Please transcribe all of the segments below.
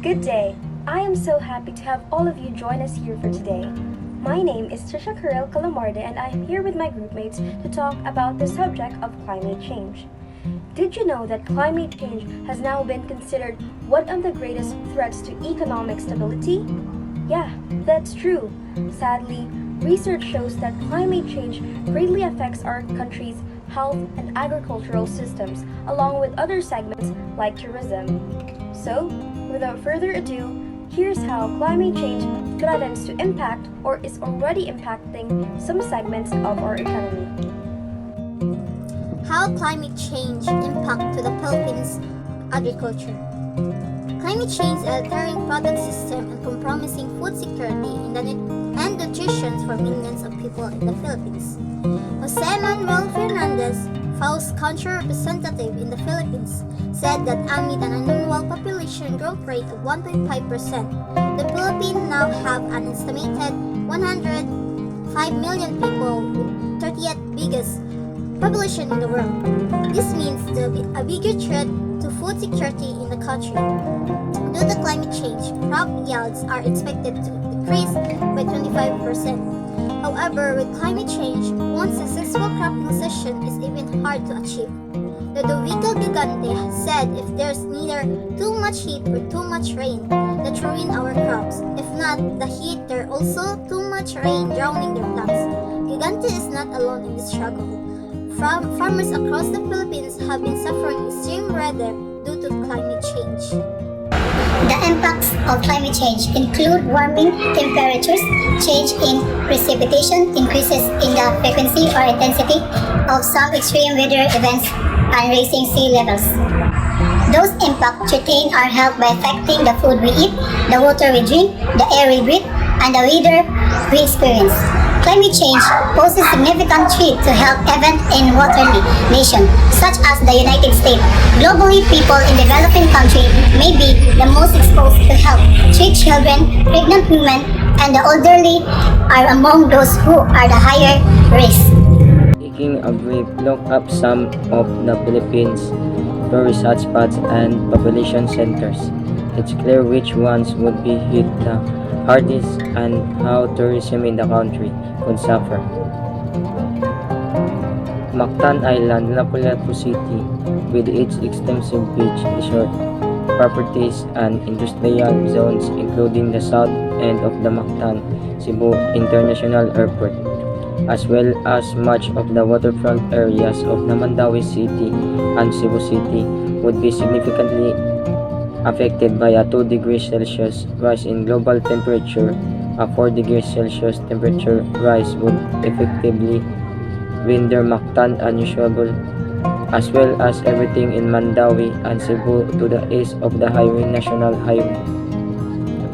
Good day. I am so happy to have all of you join us here for today. My name is Trisha Karel Calamarde and I am here with my groupmates to talk about the subject of climate change. Did you know that climate change has now been considered one of the greatest threats to economic stability? Yeah, that's true. Sadly, research shows that climate change greatly affects our country's health and agricultural systems, along with other segments like tourism. So, without further ado, here's how climate change threatens to impact or is already impacting some segments of our economy. How climate change impact to the Philippines agriculture. Climate change is altering product system and compromising food security and nutrition for millions of people in the Philippines. Jose Manuel Fernandez, FAO's country representative in the Philippines, said that amid an annual population growth rate of 1.5%, the Philippines now have an estimated 105 million people, with 30th biggest population in the world. This means a bigger threat to food security in the country. Due to climate change, crop yields are expected to decrease by 25%. However, with climate change, one successful cropping season is even hard to achieve. Ludovico Gigante said if there's neither too much heat or too much rain, that ruin our crops. If not the heat, there's also too much rain drowning their plants. Gigante is not alone in this struggle. Farmers across the Philippines have been suffering extreme weather due to climate change. The impacts of climate change include warming temperatures, change in precipitation, increases in the frequency or intensity of some extreme weather events, and rising sea levels. Those impacts threaten our health by affecting the food we eat, the water we drink, the air we breathe, and the weather we experience. Climate change poses significant threat to health even in watery nations such as the United States. Globally, people in developing countries may be the most exposed to health. Children, pregnant women, and the elderly are among those who are the higher risk. Taking a brief look at some of the Philippines' tourist hotspots and population centers, it's clear which ones would be hit the hardest and how tourism in the country could suffer. Mactan Island, Lapu-Lapu City, with its extensive beach, resort properties and industrial zones including the south end of the Mactan, Cebu International Airport, as well as much of the waterfront areas of Mandaue City and Cebu City would be significantly affected by a 2 degrees Celsius rise in global temperature. A 4 degrees Celsius temperature rise would effectively render Mactan unusable, as well as everything in Mandaue and Cebu to the east of the National Highway.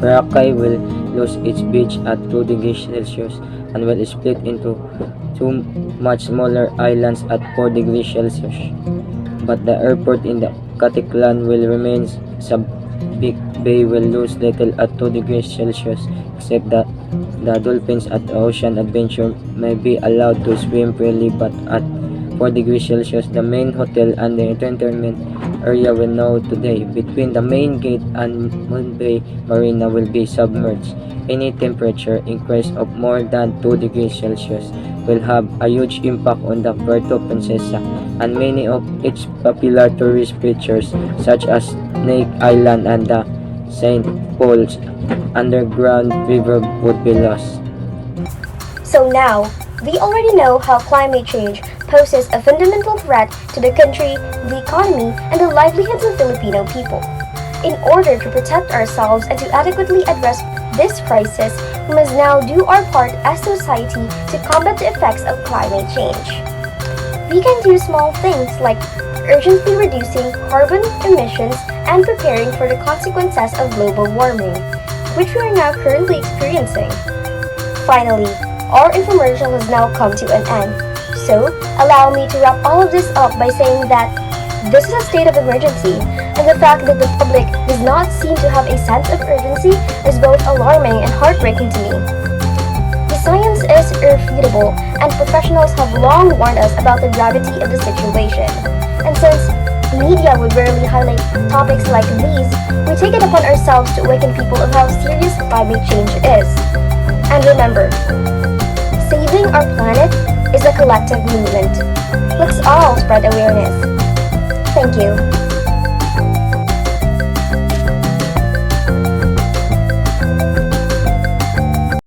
Boracay will lose its beach at 2 degrees Celsius and will split into two much smaller islands at 4 degrees Celsius. But the airport in the Caticlan will remain. Big Bay will lose little at 2 degrees Celsius, except that the dolphins at the Ocean Adventure may be allowed to swim freely, but at 4 degrees Celsius, the main hotel and the entertainment area will know today between the main gate and Moon Bay Marina will be submerged. Any temperature increase of more than 2 degrees Celsius will have a huge impact on the Puerto Princesa and many of its popular tourist features such as Snake Island and the St. Paul's underground river would be lost. So now, we already know how climate change poses a fundamental threat to the country, the economy, and the livelihoods of Filipino people. In order to protect ourselves and to adequately address this crisis, we must now do our part as society to combat the effects of climate change. We can do small things like urgently reducing carbon emissions and preparing for the consequences of global warming, which we are now currently experiencing. Finally, our infomercial has now come to an end. So, allow me to wrap all of this up by saying that this is a state of emergency, and the fact that the public does not seem to have a sense of urgency is both alarming and heartbreaking to me. The science is irrefutable, and professionals have long warned us about the gravity of the situation. And since media would rarely highlight topics like these, we take it upon ourselves to awaken people of how serious climate change is. And remember, saving our planet is a collective movement. Let's all spread awareness. Thank you.